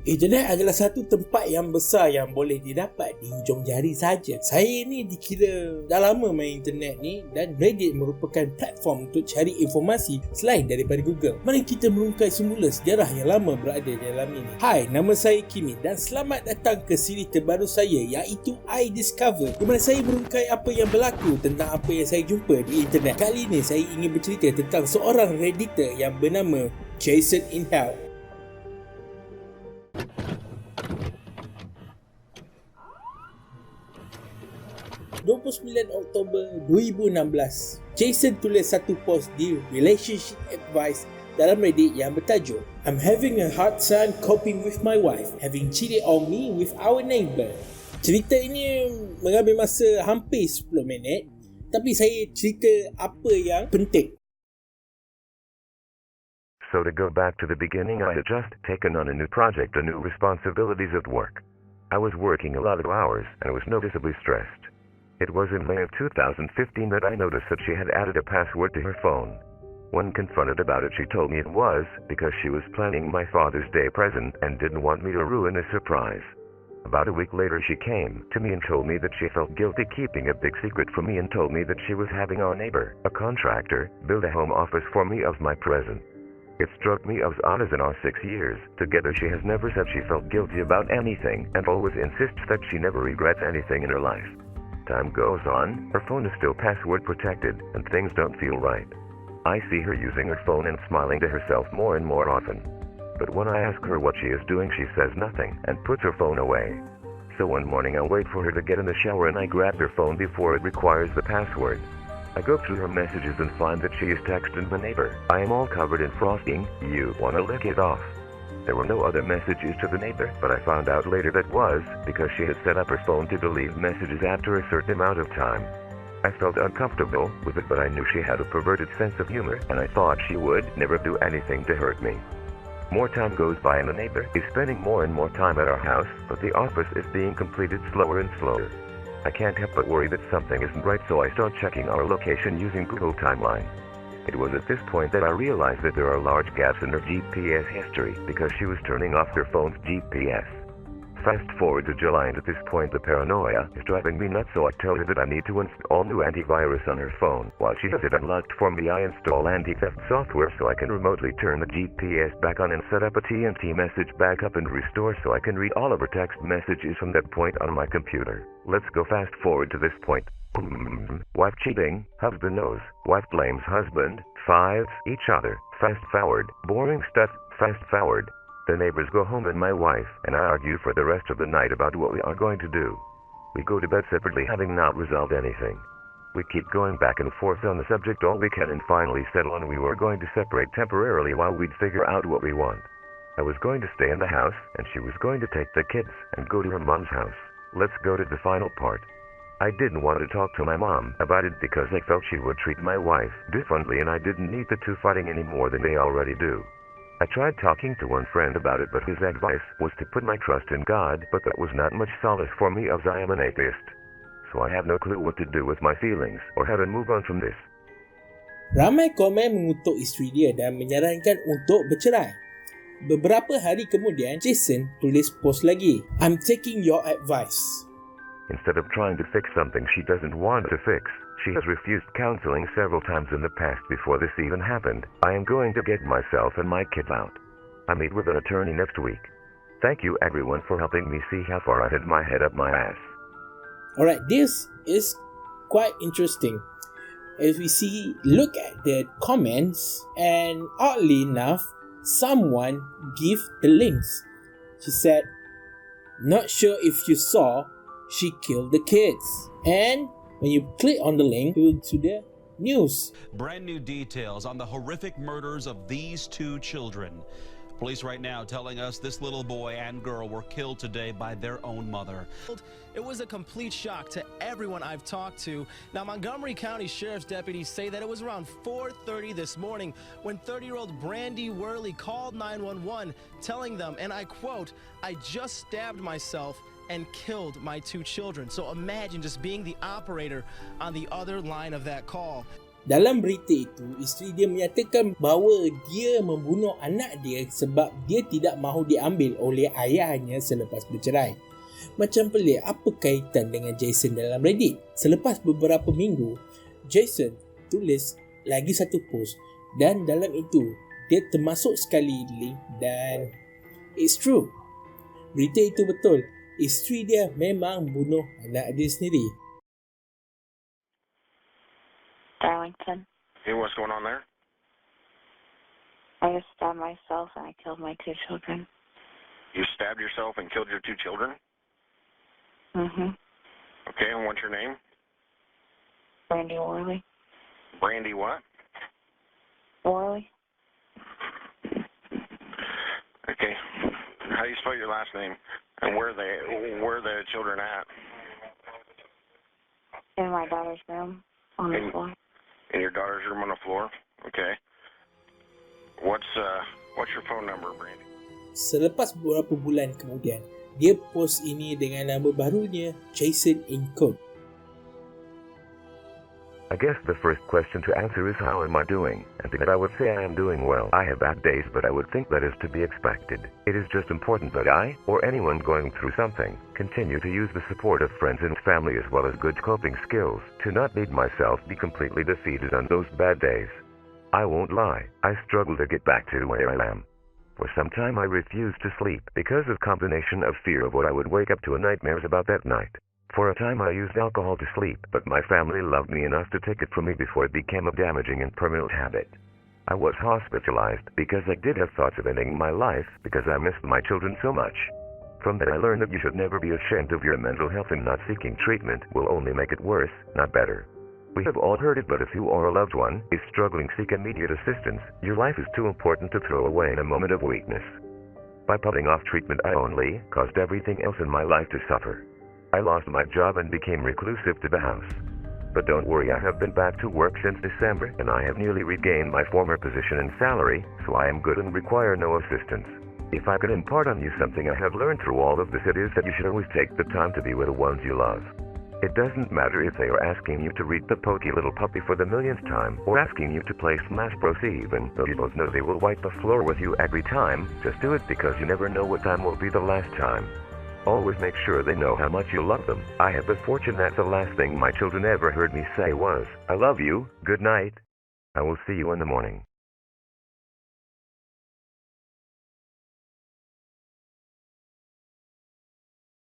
Internet adalah satu tempat yang besar yang boleh didapat di hujung jari saja. Saya ni dikira dah lama main internet ni, dan Reddit merupakan platform untuk cari informasi selain daripada Google. Mari kita merungkai semula sejarah yang lama berada dalam ini. Hai, nama saya Kimi dan selamat datang ke siri terbaru saya iaitu I Discover, di mana saya merungkai apa yang berlaku tentang apa yang saya jumpa di internet. Kali ini saya ingin bercerita tentang seorang Redditor yang bernama JASONINHELL. 29 Oktober 2016, Jason tulis satu post di Relationship Advice dalam Reddit yang bertajuk I'm having a hard time coping with my wife having cheated on me with our neighbor. Cerita ini mengambil masa hampir 10 minit, tapi saya cerita apa yang penting. So to go back to the beginning, I had just taken on a new project and new responsibilities at work. I was working a lot of hours and was noticeably stressed. It was in May of 2015 that I noticed that she had added a password to her phone. When confronted about it, she told me it was because she was planning my Father's Day present and didn't want me to ruin the surprise. About a week later, she came to me and told me that she felt guilty keeping a big secret from me and told me that she was having our neighbor, a contractor, build a home office for me of my present. It struck me as odd as in our 6 years together she has never said she felt guilty about anything and always insists that she never regrets anything in her life. Time goes on, her phone is still password protected and things don't feel right. I see her using her phone and smiling to herself more and more often. But when I ask her what she is doing, she says nothing and puts her phone away. So one morning I wait for her to get in the shower and I grab her phone before it requires the password. I go through her messages and find that she is texting the neighbor. I am all covered in frosting, you wanna lick it off. There were no other messages to the neighbor, but I found out later that was because she had set up her phone to delete messages after a certain amount of time. I felt uncomfortable with it, but I knew she had a perverted sense of humor, and I thought she would never do anything to hurt me. More time goes by and the neighbor is spending more and more time at our house, but the office is being completed slower and slower. I can't help but worry that something isn't right, so I start checking our location using Google Timeline. It was at this point that I realized that there are large gaps in her GPS history because she was turning off her phone's GPS. Fast forward to July, and at this point the paranoia is driving me nuts, so I tell her that I need to install new antivirus on her phone. While she has it unlocked for me, I install anti-theft software so I can remotely turn the GPS back on and set up a TNT message backup and restore so I can read all of her text messages from that point on my computer. Let's go fast forward to this point. Wife cheating, husband knows, wife blames husband, fights each other, fast forward, boring stuff, fast forward. The neighbors go home and my wife and I argue for the rest of the night about what we are going to do. We go to bed separately, having not resolved anything. We keep going back and forth on the subject all weekend and finally settle on we were going to separate temporarily while we'd figure out what we want. I was going to stay in the house and she was going to take the kids and go to her mom's house. Let's go to the final part. I didn't want to talk to my mom about it because I felt she would treat my wife differently and I didn't need the two fighting any more than they already do. I tried talking to one friend about it, but his advice was to put my trust in God, but that was not much solace for me as I am an atheist. So I have no clue what to do with my feelings or how to move on from this. Ramai komen mengutuk isteri dia dan menyarankan untuk bercerai. Beberapa hari kemudian, Jason tulis post lagi. I'm taking your advice. Instead of trying to fix something she doesn't want to fix, she has refused counseling several times in the past before this even happened. I am going to get myself and my kids out. I meet with an attorney next week. Thank you everyone for helping me see how far I had my head up my ass. Alright, this is quite interesting. As we see, look at the comments, and oddly enough, someone gave the links. She said, not sure if you saw, she killed the kids. And when you click on the link, you go to the news. Brand new details on the horrific murders of these two children. Police right now telling us this little boy and girl were killed today by their own mother. It was a complete shock to everyone I've talked to. Now, Montgomery County Sheriff's deputies say that it was around 4:30 this morning when 30-year-old Brandy Worley called 911, telling them, and I quote, "I just stabbed myself and killed my two children." So imagine just being the operator on the other line of that call. Dalam berita itu, isteri dia menyatakan bahawa dia membunuh anak dia sebab dia tidak mahu diambil oleh ayahnya selepas bercerai. Macam pelik, apa kaitan dengan Jason dalam Reddit? Selepas beberapa minggu, Jason tulis lagi satu post dan dalam itu dia termasuk sekali link dan it's true. Berita itu betul. Isteri dia memang bunuh anak dia sendiri. Darlington. Hey, what's going on there? I just stabbed myself and I killed my 2 children. You stabbed yourself and killed your 2 children? Mm-hmm. Okay, and what's your name? Brandy Worley. Brandy what? Worley. Okay. How do you spell your last name? And where are the children at? In my daughter's room on the floor. In your daughter's room on the floor? Okay. What's your phone number, Brandy? Selepas beberapa bulan kemudian, dia post ini dengan nama barunya, Jason in Code. I guess the first question to answer is how am I doing? And that I would say I am doing well. I have bad days, but I would think that is to be expected. It is just important that I, or anyone going through something, continue to use the support of friends and family as well as good coping skills to not leave myself be completely defeated on those bad days. I won't lie, I struggle to get back to where I am. For some time I refused to sleep because of combination of fear of what I would wake up to and nightmares about that night. For a time I used alcohol to sleep, but my family loved me enough to take it from me before it became a damaging and permanent habit. I was hospitalized because I did have thoughts of ending my life because I missed my children so much. From that I learned that you should never be ashamed of your mental health, and not seeking treatment will only make it worse, not better. We have all heard it, but if you or a loved one is struggling, seek immediate assistance. Your life is too important to throw away in a moment of weakness. By putting off treatment I only caused everything else in my life to suffer. I lost my job and became reclusive to the house. But don't worry, I have been back to work since December and I have nearly regained my former position and salary, so I am good and require no assistance. If I can impart on you something I have learned through all of this, it is that you should always take the time to be with the ones you love. It doesn't matter if they are asking you to read the pokey little puppy for the millionth time, or asking you to play Smash Bros. Even though you both know they will wipe the floor with you every time, just do it because you never know what time will be the last time. Always make sure they know how much you love them. I have the fortune that the last thing my children ever heard me say was, "I love you, good night. I will see you in the morning."